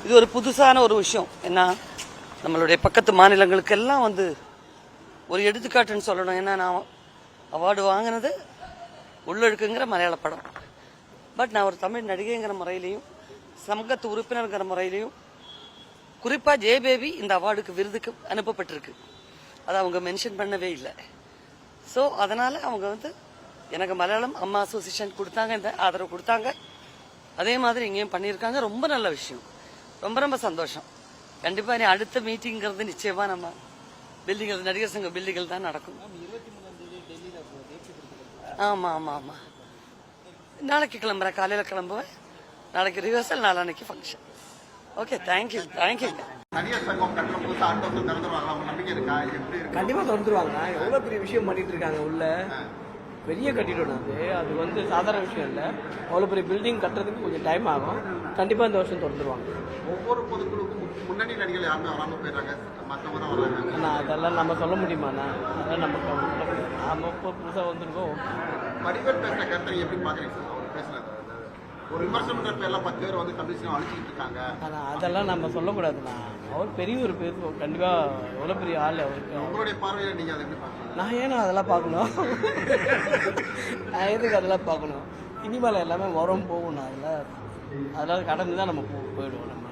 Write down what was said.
இது ஒரு புதுசான ஒரு விஷயம். ஏன்னா நம்மளுடைய பக்கத்து மாநிலங்களுக்கெல்லாம் ஒரு எடுத்துக்காட்டுன்னு சொல்லணும். ஏன்னா நான் அவார்டு வாங்கினது உள்ளொழுக்குங்கிற மலையாள படம். பட் நான் ஒரு தமிழ் நடிகைங்கிற முறையிலையும் சங்கத்து உறுப்பினர்கிற முறையிலையும் குறிப்பாக ஜெயபேபி இந்த அவார்டுக்கு விருதுக்கு அனுப்பப்பட்டிருக்கு. அதை அவங்க மென்ஷன் பண்ணவே இல்லை. ஸோ அதனால் அவங்க எனக்கு மலையாளம் அம்மா அசோசியேஷன் கொடுத்தாங்க, இந்த ஆதரவு கொடுத்தாங்க. அதே மாதிரி இங்கேயும் பண்ணியிருக்காங்க. ரொம்ப நல்ல விஷயம், ரொம்ப ரொம்ப சந்தோஷம். கண்டிப்பாக நீ அடுத்த மீட்டிங்கிறது நிச்சயமாக நம்ம பில்டிங்கள் நடிகர் சங்க பில்டிங்கள் தான் நடக்கும். ஆமாம் ஆமாம் ஆமாம். நாளைக்கு கிளம்புறேன், காலையில் கிளம்புவேன். நாளைக்கு ரிஹர்சல், நாளான்னைக்கு ஃபங்க்ஷன். Okay, thank you thank you. கண்டிப்பா திறந்துருவாங்க. எவ்வளவு பெரிய விஷயம் பண்ணிட்டு இருக்காங்க உள்ள, பெரிய கட்டிடம் அது சாதாரண விஷயம் இல்லை. அவ்வளோ பெரிய பில்டிங் கட்டுறதுக்கு கொஞ்சம் டைம் ஆகும். கண்டிப்பாக இந்த வருஷம் திறந்துருவாங்க. ஒவ்வொரு பொதுக்குழுக்கும் முன்னணி நடிகர்கள் யாருமே வராமல் போயிடுறாங்க, மற்றவங்க தான் வராங்க. ஆனால் அதெல்லாம் நம்ம சொல்ல முடியுமாண்ணா? அதெல்லாம் நமக்கு நாம இப்போ புதுசாக வந்திருக்கோம். வடிவேல் பேசுகிற கருத்தை எப்படி பார்க்குறீங்க சார்? அவர் பேசுனது ஒரு விமர்சனம் பண்ற பேர்ல 10 பேர் தமிழ் சினிமா அழிச்சிட்டு இருக்காங்க. ஆனால் அதெல்லாம் நம்ம சொல்லக்கூடாதுண்ணா. அவர் பெரிய ஒரு பேர், கண்டிப்பாக எவ்வளோ பெரிய ஆள் அவருக்கு. உங்களுடைய பார்வையில் நீங்கள் அதை எப்படி பார்க்கணும்? நான் ஏன்னா அதெல்லாம் பார்க்கணும்? நான் எதுக்கு அதெல்லாம் பார்க்கணும்? சினிமாவில் எல்லாமே வரும் போகணும். அதெல்லாம் கடந்து தான் நம்ம போயிடுவோம். நம்ம